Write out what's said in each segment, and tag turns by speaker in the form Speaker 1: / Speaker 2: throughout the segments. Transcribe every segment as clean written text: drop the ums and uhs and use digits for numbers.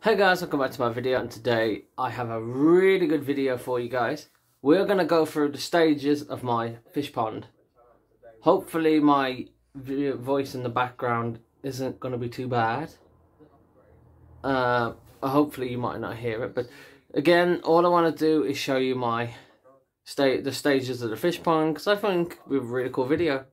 Speaker 1: Hey guys, welcome back to my video, and today I have a really good video for you guys. We're going to go through the stages of my fish pond. Hopefully my voice in the background isn't going to be too bad. Hopefully you might not hear it, but again, all I want to do is show you the stages of the fish pond, because I think it would be a really cool video.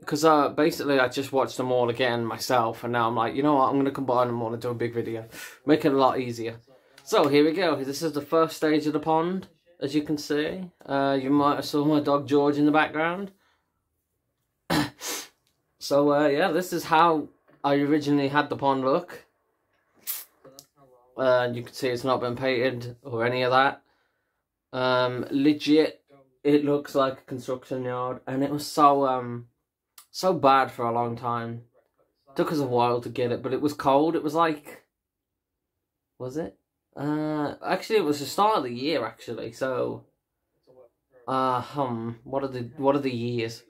Speaker 1: Because basically I just watched them all again myself, and now I'm like, you know what, I'm going to combine them all and do a big video. Make it a lot easier. So here we go. This is the first stage of the pond, as you can see. You might have saw my dog George in the background. So yeah, this is how I originally had the pond look. And you can see it's not been painted or any of that. Legit, it looks like a construction yard, and it was so bad for a long time. Took us a while to get it, but it was cold. It was like, was it? Actually, it was the start of the year. Actually, so, what are the years?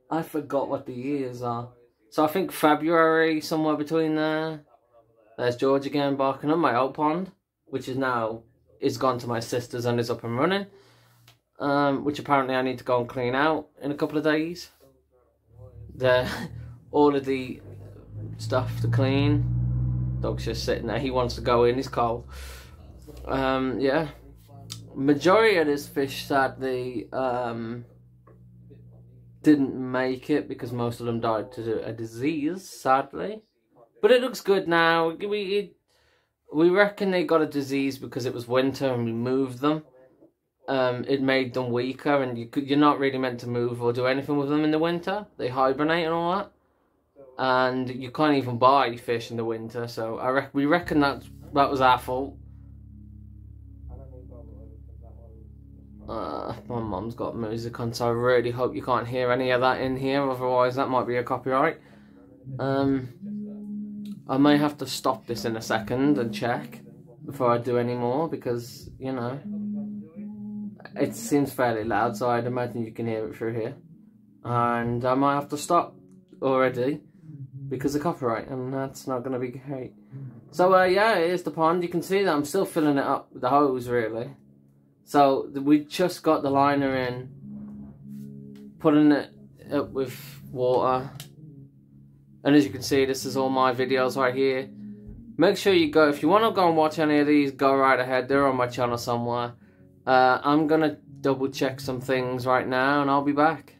Speaker 1: I forgot what the years are. So I think February, somewhere between there. There's George again barking on my old pond, which is gone to my sister's and is up and running. Which apparently I need to go and clean out in a couple of days. All of the stuff to clean. Dog's just sitting there. He wants to go in. He's cold. Yeah. Majority of this fish sadly didn't make it because most of them died to a disease, sadly. But it looks good now. We reckon they got a disease because it was winter and we moved them. It made them weaker, and you're not really meant to move or do anything with them in the winter. They hibernate and all that, and you can't even buy fish in the winter. So we reckon that was our fault. My mum's got music on, so I really hope you can't hear any of that in here. Otherwise, that might be a copyright. I may have to stop this in a second and check before I do any more, because you know. It seems fairly loud, so I'd imagine you can hear it through here. And I might have to stop already because of copyright, and that's not going to be great. So yeah, here's the pond. You can see that I'm still filling it up with the hose, really. So we just got the liner in, putting it up with water. And as you can see, this is all my videos right here. Make sure you go, if you want to go and watch any of these, go right ahead. They're on my channel somewhere. I'm gonna double check some things right now, and I'll be back.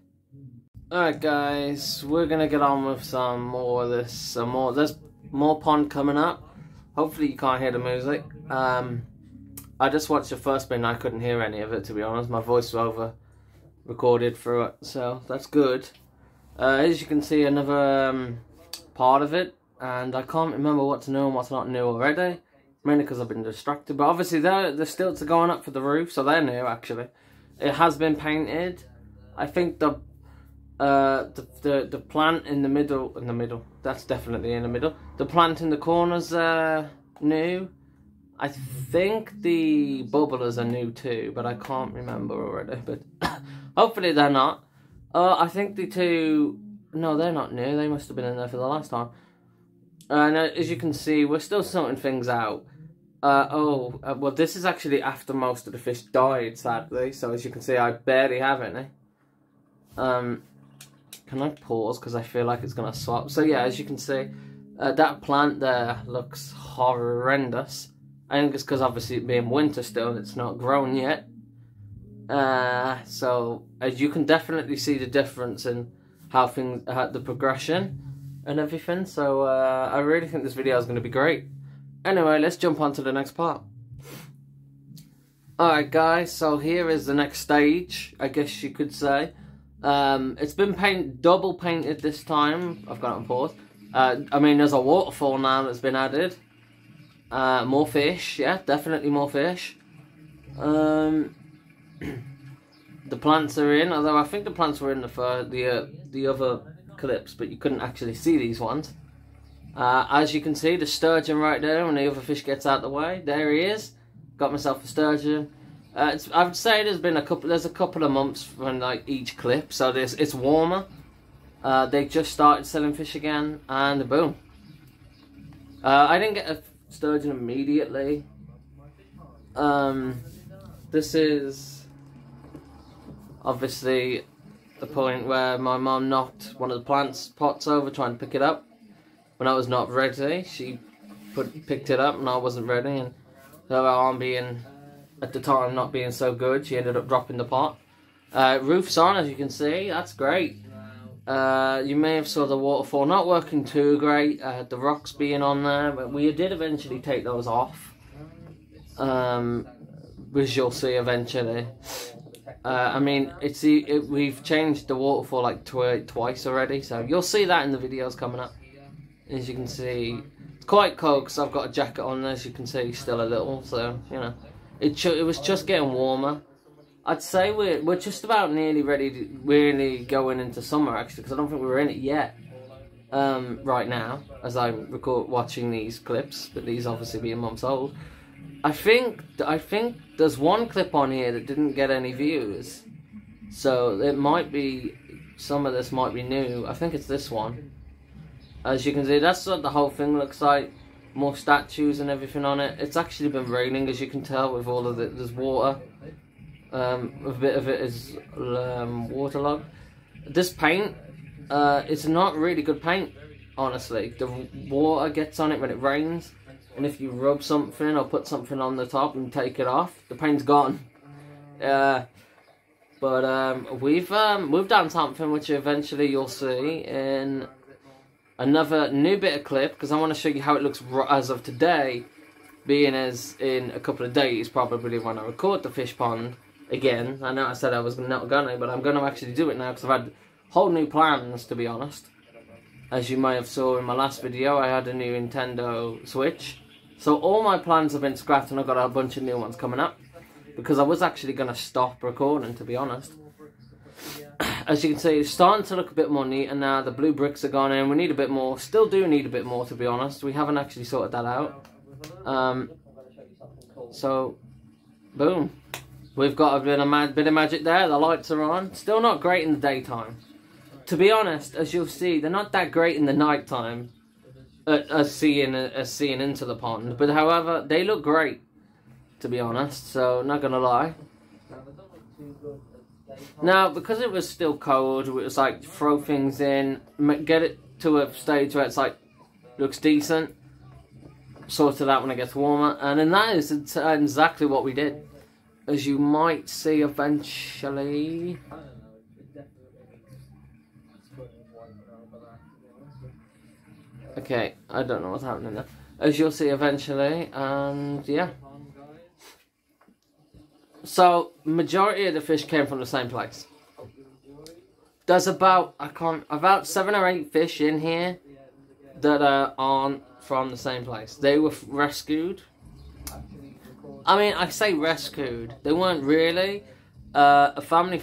Speaker 1: Alright guys, we're gonna get on with some more of this. There's more pond coming up. Hopefully you can't hear the music. I just watched the first bit and I couldn't hear any of it, to be honest. My voice was over recorded through it, so that's good. As you can see, another part of it, and I can't remember what's new and what's not new already. Mainly because I've been distracted, but obviously the stilts are going up for the roof, so they're new actually. It has been painted. I think the plant in the middle, that's definitely in the middle. The plant in the corners are new. I think the bubblers are new too, but I can't remember already. But hopefully they're not. I think the two, no, they're not new. They must have been in there for the last time. And as you can see, we're still sorting things out. Well, this is actually after most of the fish died, sadly. So as you can see, I barely have any. Can I pause? Because I feel like it's going to swap. So yeah, as you can see, that plant there looks horrendous. I think it's because obviously it being winter still, it's not grown yet. So as you can definitely see the difference in how things, the progression and everything. So I really think this video is going to be great. Anyway, let's jump on to the next part. Alright guys, so here is the next stage, I guess you could say. It's been double painted this time. I've got it on pause. I mean, there's a waterfall now that's been added. More fish, yeah, definitely more fish. The plants are in, although I think the plants were in the other clips, but you couldn't actually see these ones. As you can see, the sturgeon right there, when the other fish gets out of the way, there he is. Got myself a sturgeon. I would say there's a couple of months from like each clip, so it's warmer. They just started selling fish again, and boom. I didn't get a sturgeon immediately. This is obviously the point where my mum knocked one of the pots over trying to pick it up. When I was not ready, she picked it up and I wasn't ready, and her arm being, at the time, not being so good, she ended up dropping the pot. Roof's on, as you can see, that's great. You may have saw the waterfall not working too great, the rocks being on there, but we did eventually take those off, which you'll see eventually. I mean, we've changed the waterfall like twice already, so you'll see that in the videos coming up. As you can see, it's quite cold because I've got a jacket on, as you can see, still a little, so, you know, it was just getting warmer. I'd say we're just about nearly ready to really going into summer, actually, because I don't think we're in it yet. Right now, as I'm watching these clips, but these obviously being months old. I think there's one clip on here that didn't get any views, so it might be, some of this might be new. I think it's this one. As you can see, that's what the whole thing looks like. More statues and everything on it. It's actually been raining, as you can tell, with all of it. There's water. A bit of it is waterlogged. This paint, it's not really good paint, honestly. The water gets on it when it rains, and if you rub something or put something on the top and take it off, the paint's gone. But we've done something which eventually you'll see in another new bit of clip, because I want to show you how it looks as of today, being as in a couple of days probably when I record the fish pond again. I know I said I was not gonna, but I'm gonna actually do it now because I've had whole new plans, to be honest. As you may have saw in my last video, I had a new Nintendo Switch, so all my plans have been scrapped and I've got a bunch of new ones coming up, because I was actually gonna stop recording, to be honest. As you can see, it's starting to look a bit more neat, and now the blue bricks are gone in. We need a bit more. Still do need a bit more, to be honest. We haven't actually sorted that out. So, boom. We've got a bit of magic there. The lights are on. Still not great in the daytime. To be honest, as you'll see, they're not that great in the nighttime. As seeing into the pond. But however, they look great, to be honest. So, not gonna lie. Now, because it was still cold, it was like throw things in, get it to a stage where it's like looks decent, sort it out when it gets warmer, and then that is exactly what we did, as you might see eventually. Okay, I don't know what's happening there. As you'll see eventually, and yeah. So, majority of the fish came from the same place. There's about 7 or 8 fish in here that aren't from the same place. They were rescued. I mean, I say rescued. They weren't really. A family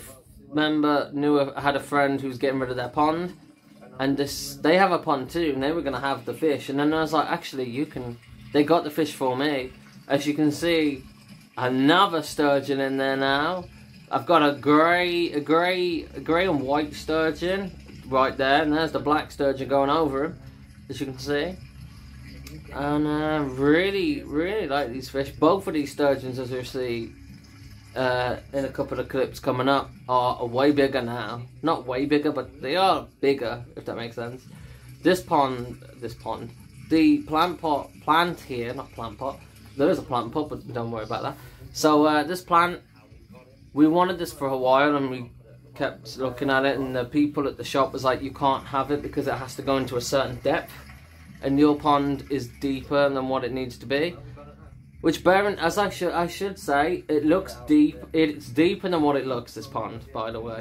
Speaker 1: member had a friend who was getting rid of their pond, and they have a pond too, and they were gonna have the fish. And then I was like, actually, they got the fish for me. As you can see, another sturgeon in there now. I've got a grey and white sturgeon right there, and there's the black sturgeon going over him, as you can see. And really, really like these fish. Both of these sturgeons, as you'll see in a couple of clips coming up, are way bigger now. Not way bigger, but they are bigger, if that makes sense. The plant here, not plant pot. There is a plant pot, but don't worry about that. So this plant, we wanted this for a while, and we kept looking at it, and the people at the shop was like, you can't have it because it has to go into a certain depth, and your pond is deeper than what it needs to be. Which, as I should say, it looks deep. It's deeper than what it looks, this pond, by the way.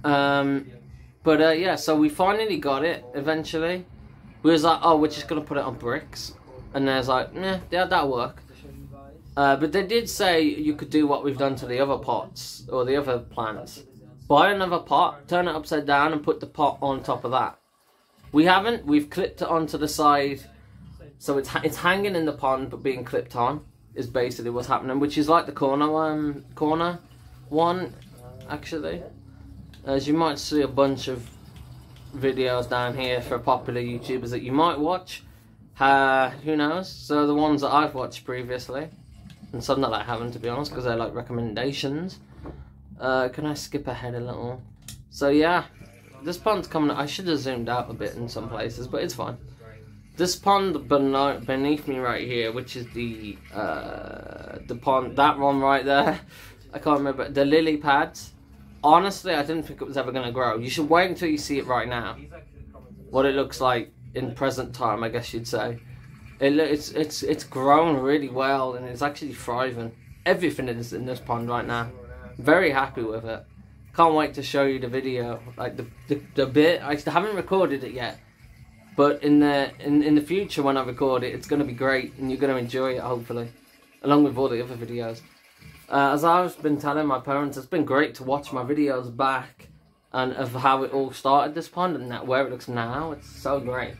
Speaker 1: Yeah, so we finally got it eventually. We was like, oh, we're just gonna put it on bricks. And there's like, yeah, that'll work. But they did say you could do what we've done to the other pots, or the other plants. Buy another pot, turn it upside down, and put the pot on top of that. We haven't. We've clipped it onto the side, so it's hanging in the pond, but being clipped on, is basically what's happening, which is like the corner one, actually. As you might see a bunch of videos down here for popular YouTubers that you might watch. Who knows? So the ones that I've watched previously, and some that I haven't, to be honest, because they're like recommendations. Can I skip ahead a little? So yeah, this pond's coming. I should have zoomed out a bit in some places, but it's fine. This pond beneath me right here, which is the pond, that one right there, I can't remember, the lily pads. Honestly, I didn't think it was ever going to grow. You should wait until you see it right now. What it looks like in present time, I guess you'd say. It's grown really well, and it's actually thriving. Everything is in this pond right now. Very happy with it. Can't wait to show you the video, like the bit. I haven't recorded it yet. But in the future, when I record it, it's going to be great, and you're going to enjoy it, hopefully, along with all the other videos. As I've been telling my parents, it's been great to watch my videos back, and of how it all started, this pond, and where it looks now. It's so great.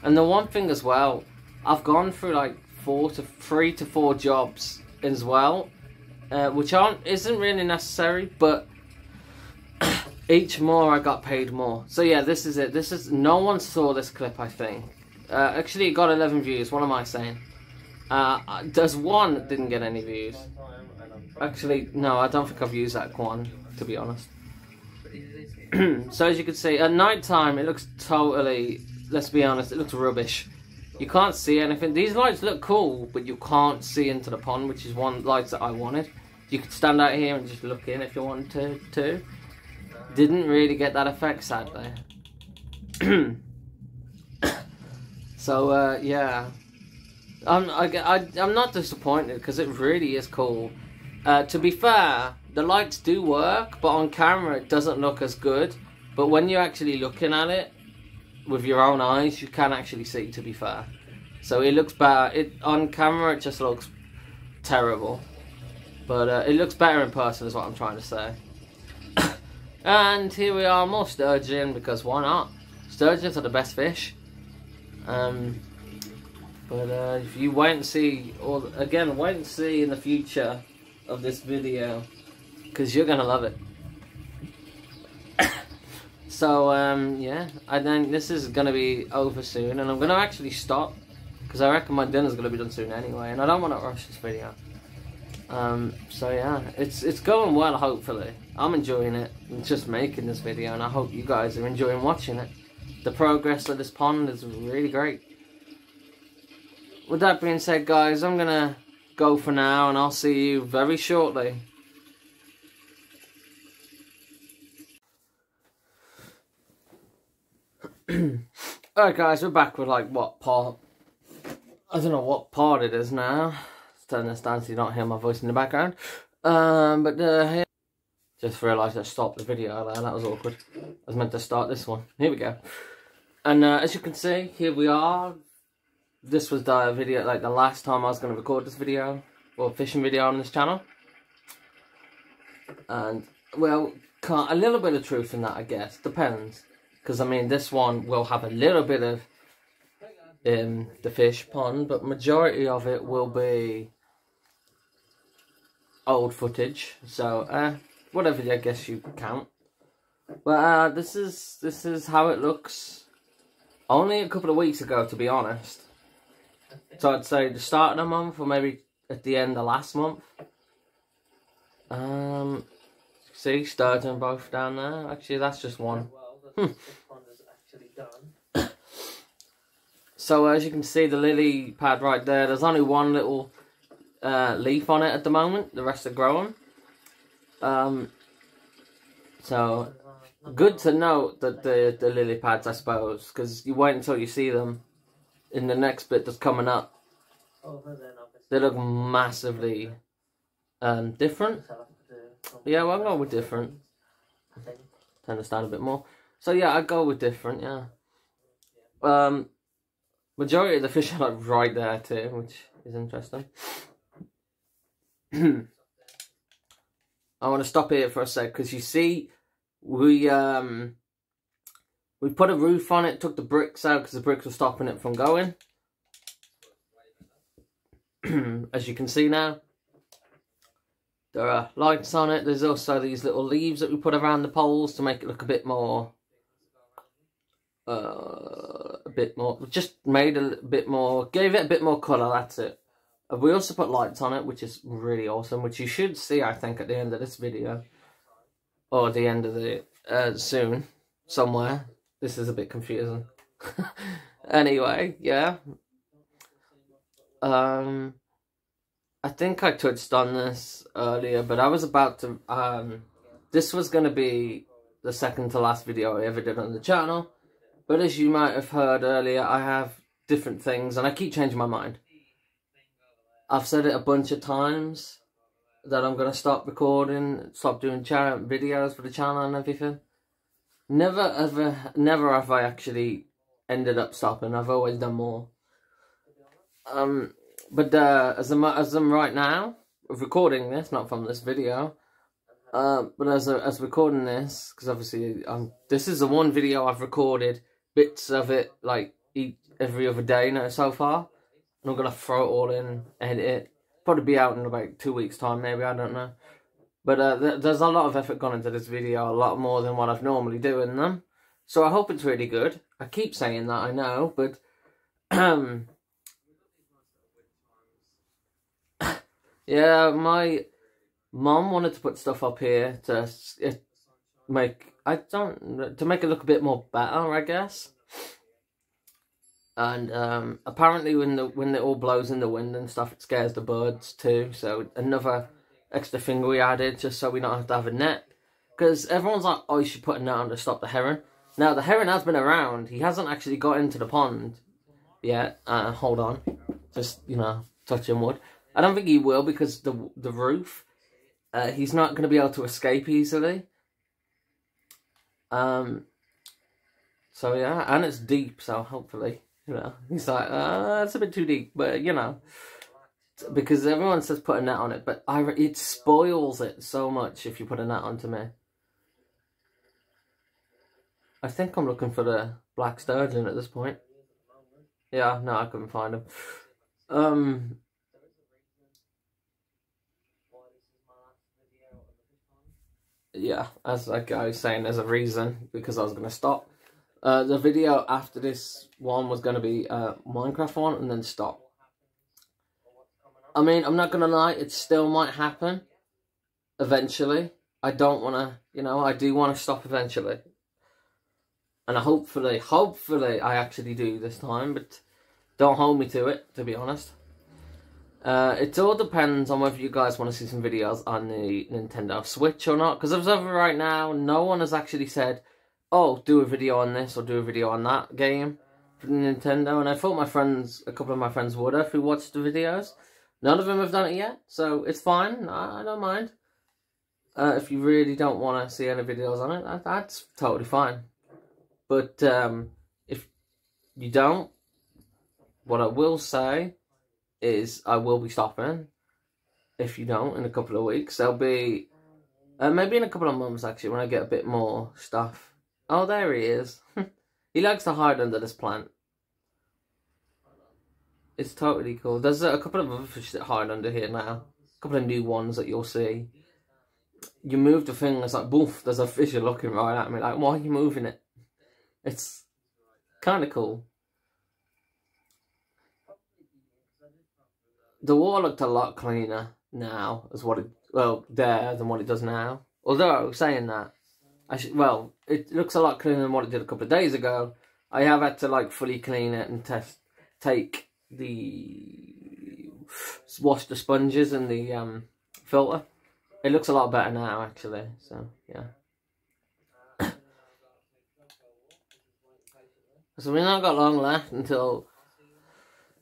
Speaker 1: And the one thing as well, I've gone through like 3 to 4 jobs as well, which isn't really necessary, but each more I got paid more. So yeah, this is it. No one saw this clip, I think. Actually, it got 11 views. What am I saying? There's one that didn't get any views. Actually, no, I don't think I've used that one, to be honest. So as you can see, at night time it looks totally, let's be honest, it looks rubbish. You can't see anything. These lights look cool, but you can't see into the pond, which is one lights that I wanted. You could stand out here and just look in if you wanted to. Didn't really get that effect, sadly. So yeah, I'm not disappointed because it really is cool. To be fair, the lights do work, but on camera it doesn't look as good. But when you're actually looking at it with your own eyes, you can actually see, to be fair. So it looks better. On camera it just looks terrible, but it looks better in person is what I'm trying to say. And here we are, more sturgeon, because why not? Sturgeons are the best fish. But if you wait and see, or again, wait and see in the future of this video, because you're gonna love it. So yeah, I think this is gonna be over soon, and I'm gonna actually stop because I reckon my dinner's gonna be done soon anyway, and I don't want to rush this video. So yeah, it's going well, hopefully. I'm enjoying it. I'm just making this video, and I hope you guys are enjoying watching it. The progress of this pond is really great. With that being said, guys, I'm gonna go for now, and I'll see you very shortly. Alright guys, we're back with like what part? I don't know what part it is now. Let's turn this down so you don't hear my voice in the background. Here, just realised I stopped the video there, that was awkward. I was meant to start this one. Here we go. And as you can see, here we are. This was the video, like the last time I was going to record this video, or fishing video on this channel. And, well, a little bit of truth in that, I guess. Depends. Because, I mean, this one will have a little bit of the fish pond, but majority of it will be old footage. So, whatever I guess you count. But this is how it looks. Only a couple of weeks ago, to be honest. So I'd say the start of the month, or maybe at the end of last month. See, sturgeon both down there. Actually, that's just one. So as you can see, the lily pad right there, there's only one little leaf on it at the moment. The rest are growing. So good to note that the lily pads, I suppose, because you wait until you see them in the next bit that's coming up. They look massively different. Yeah, well, I'll go with different. Turn this down a bit more. So yeah, I'd go with different, yeah. Majority of the fish are like right there too, which is interesting. I want to stop here for a sec, because you see, we put a roof on it, took the bricks out because the bricks were stopping it from going. As you can see now, there are lights on it. There's also these little leaves that we put around the poles to make it look a bit more bit more, just made a bit more, gave it a bit more colour, that's it. We also put lights on it, which is really awesome, which you should see, I think, at the end of this video. Or at the end of the, soon, somewhere. This is a bit confusing. Anyway, yeah. I think I touched on this earlier, but I was about to, this was going to be the second to last video I ever did on the channel. But as you might have heard earlier, I have different things, and I keep changing my mind. I've said it a bunch of times that I'm going to stop recording, stop doing videos for the channel and everything. Never have I actually ended up stopping. I've always done more. But as I'm right now, recording this, not from this video, but as recording this, because obviously this is the one video I've recorded bits of it like every other day now so far, and I'm gonna throw it all in, edit it. Probably be out in about 2 weeks' time, maybe, I don't know. But there's a lot of effort gone into this video, a lot more than what I've normally do in them. So I hope it's really good. I keep saying that, I know, but yeah, my mom wanted to put stuff up here to make it look a bit more better, I guess. And apparently when it all blows in the wind and stuff, it scares the birds too. So another extra thing we added, just so we don't have to have a net. Because everyone's like, oh, you should put a net on to stop the heron. Now, the heron has been around. He hasn't actually got into the pond yet. Hold on. Just, you know, touching wood. I don't think he will, because the roof, he's not going to be able to escape easily. So yeah, and it's deep, so hopefully, you know, he's like, it's a bit too deep, but you know, because everyone says put a net on it, but it spoils it so much if you put a net onto me. I think I'm looking for the black sturgeon at this point. Yeah, no, I couldn't find him. Yeah, as like I was saying, there's a reason, because I was going to stop. The video after this one was going to be a Minecraft one, and then stop. I mean, I'm not going to lie, it still might happen eventually. I don't want to, you know, I do want to stop eventually. And hopefully I actually do this time, but don't hold me to it, to be honest. It all depends on whether you guys want to see some videos on the Nintendo Switch or not. Because as of right now, no one has actually said, oh, do a video on this or do a video on that game for the Nintendo. And I thought a couple of my friends would have, who watched the videos. None of them have done it yet, so it's fine. I don't mind. If you really don't want to see any videos on it, that's totally fine. But if you don't, what I will say is I will be stopping. If you don't, in a couple of weeks. There'll be, maybe in a couple of months actually, when I get a bit more stuff. Oh, there he is. He likes to hide under this plant. It's totally cool. There's a couple of other fish that hide under here now. A couple of new ones that you'll see. You move the thing, it's like, boof, there's a fish looking right at me. Like, why are you moving it? It's kind of cool. The water looked a lot cleaner now, than what it does now. Although, saying that, it looks a lot cleaner than what it did a couple of days ago. I have had to, like, fully clean it and wash the sponges in the filter. It looks a lot better now, actually, so, yeah. So we've not got long left until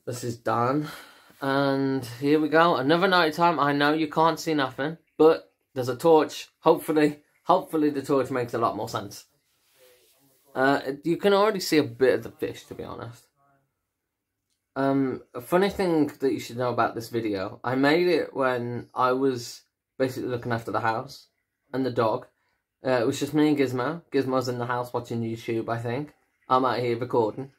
Speaker 1: this is done. And here we go, another night time. I know you can't see nothing, but there's a torch. Hopefully the torch makes a lot more sense. You can already see a bit of the fish, to be honest. A funny thing that you should know about this video, I made it when I was basically looking after the house and the dog. It was just me and Gizmo. Gizmo's in the house watching YouTube, I think. I'm out here recording.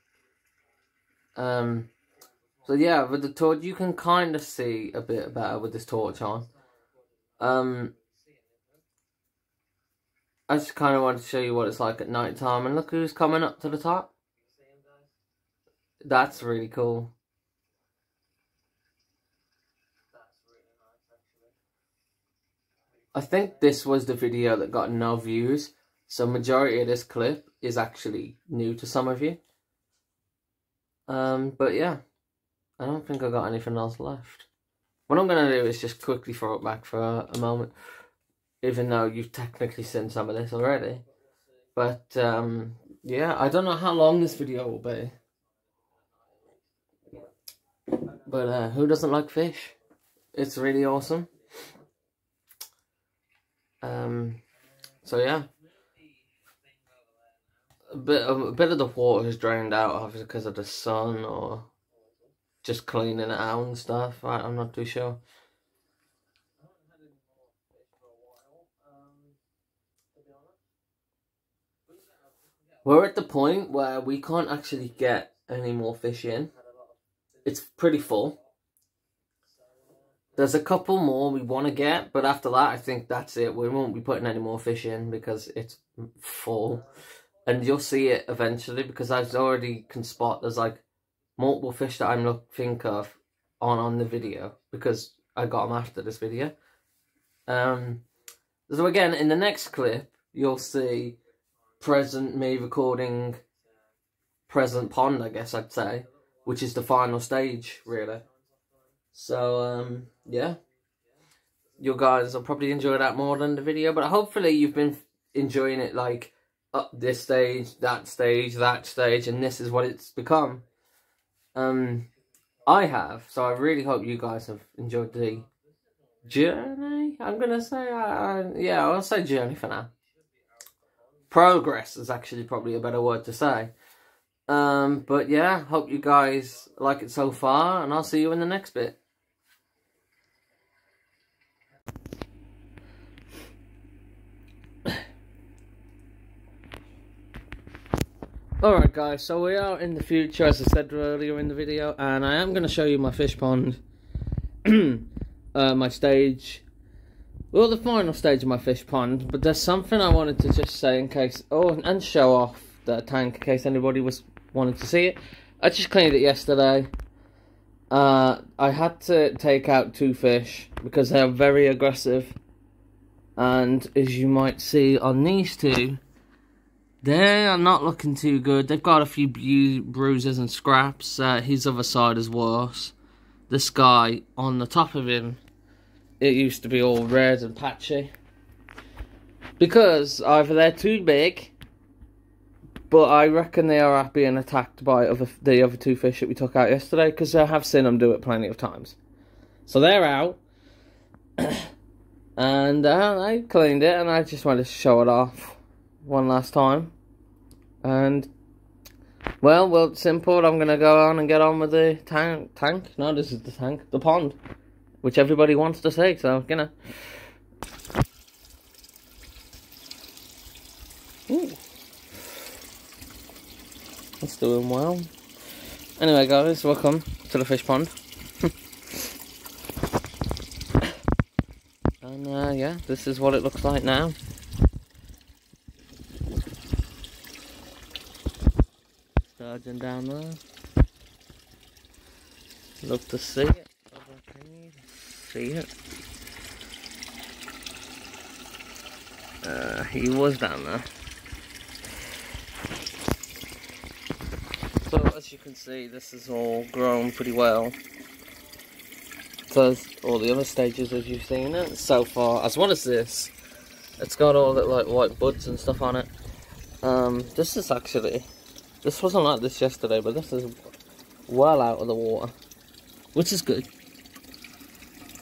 Speaker 1: So yeah, with the torch, you can kind of see a bit better with this torch on. I just kind of wanted to show you what it's like at night time. And look who's coming up to the top. That's really cool. I think this was the video that got no views, so majority of this clip is actually new to some of you. But yeah, I don't think I got anything else left. What I'm going to do is just quickly throw it back for a moment, even though you've technically seen some of this already. But yeah, I don't know how long this video will be. But who doesn't like fish? It's really awesome. So yeah, a bit of the water is drained out, obviously because of the sun or just cleaning it out and stuff. I'm not too sure. We're at the point where we can't actually get any more fish in. It's pretty full. There's a couple more we want to get, but after that, I think that's it. We won't be putting any more fish in because it's full. And you'll see it eventually, because I already can spot there's like multiple fish that I'm think of on the video, because I got them after this video. So again, in the next clip, you'll see me recording present pond, I guess I'd say, which is the final stage, really. So, yeah, you guys will probably enjoy that more than the video, but hopefully you've been enjoying it, like, up this stage, that stage, and this is what it's become. I have, so I really hope you guys have enjoyed the journey, I'm gonna say. Yeah, I'll say journey for now. Progress is actually probably a better word to say. But yeah, hope you guys like it so far, and I'll see you in the next bit. Alright guys, so we are in the future, as I said earlier in the video, and I am going to show you my fish pond, my stage, well, the final stage of my fish pond. But there's something I wanted to just say in case, and show off the tank in case anybody wanted to see it. I just cleaned it yesterday. I had to take out 2 fish because they are very aggressive, and as you might see on these 2, they are not looking too good. They've got a few bruises and scraps. His other side is worse. This guy, on the top of him, it used to be all red and patchy. Because either they're too big, but I reckon they are being attacked by the other 2 fish that we took out yesterday, because I have seen them do it plenty of times. So they're out. And I cleaned it, and I just wanted to show it off one last time. And well, it's simple. I'm gonna go on and get on with the tank. No, this is the tank, the pond, which everybody wants to see. So Ooh. It's doing well. Anyway, guys, welcome to the fish pond. And yeah, this is what it looks like now. Sturgeon down there. Look to see it. See it. He was down there. So as you can see, this is all grown pretty well. So all the other stages as you've seen it so far, as well as this, it's got all the like white buds and stuff on it. This wasn't like this yesterday, but this is well out of the water, which is good.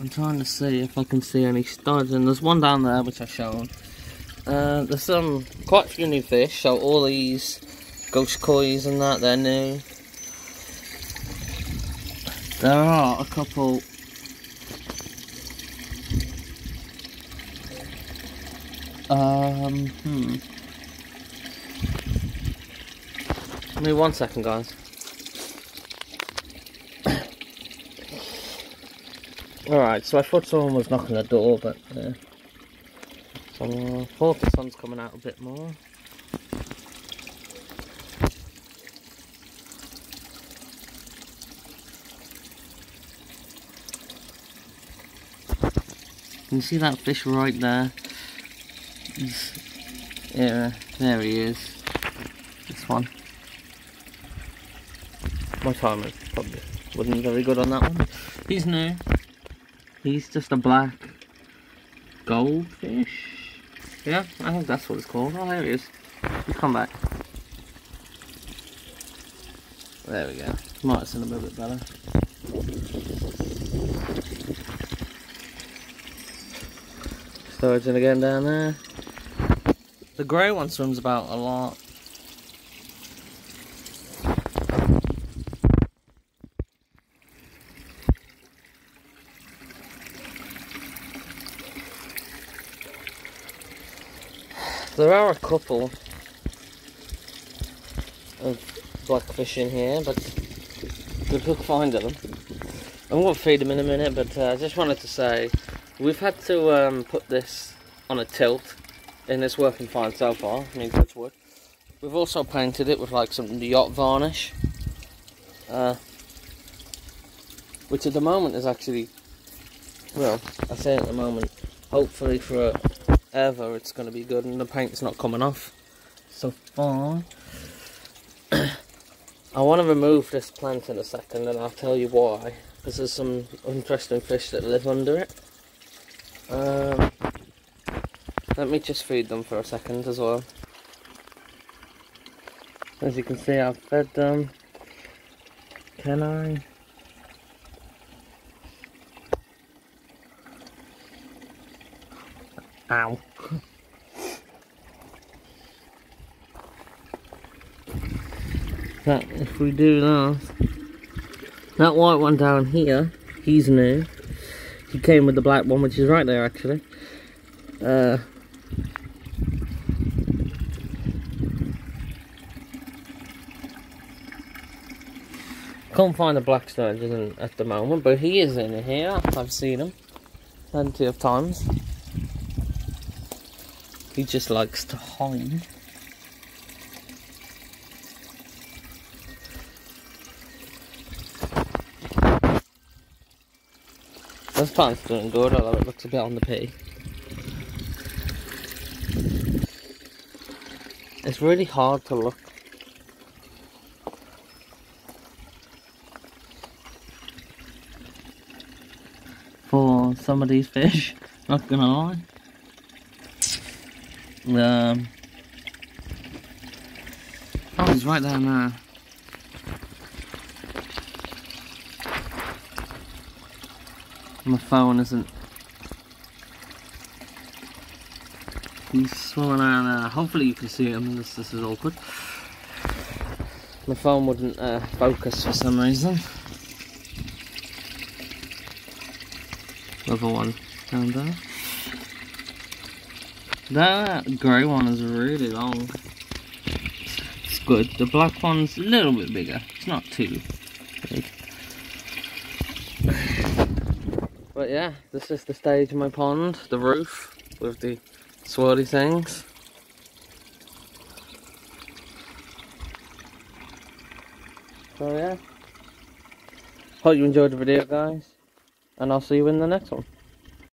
Speaker 1: I'm trying to see if I can see any studs, and there's one down there which I've shown. There's quite a few new fish, so all these ghost kois and that, they're new. There are a couple Give me 1 second, guys. Alright, so I thought someone was knocking the door, but so I thought the sun's coming out a bit more. Can you see that fish right there? Yeah, there he is. This one. My timing probably wasn't very good on that one. He's new. He's just a black goldfish. Yeah, I think that's what it's called. Oh, there he is. You come back. There we go. Might have seen him a bit better. Sturgeon again down there. The grey one swims about a lot. There are a couple of blackfish in here, but good luck finding them. I'm going to feed them in a minute, but I just wanted to say we've had to put this on a tilt, and it's working fine so far. I mean, touch wood. We've also painted it with like some yacht varnish, which at the moment is actually, well, I say at the moment, hopefully forever it's going to be good, and the paint's not coming off so far. I want to remove this plant in a second, and I'll tell you why. Because there's some interesting fish that live under it. Let me just feed them for a second as well. As you can see, I've fed them. Can I? Ow. That, if we do that white one down here, he's new. He came with the black one, which is right there actually. Can't find the black sturgeon at the moment, but he is in here. I've seen him plenty of times. He just likes to hide. This plant's doing good, although it looks a bit on the pea. It's really hard to look. For some of these fish, not gonna lie. Oh, he's right down there. My phone isn't. He's swimming around there. Hopefully you can see him. This is awkward. My phone wouldn't focus for some reason. Another one down there. That grey one is really long. It's good. The black one's a little bit bigger. It's not too big. But yeah, this is the stage of my pond, the roof with the swirly things. So yeah, hope you enjoyed the video guys, and I'll see you in the next one.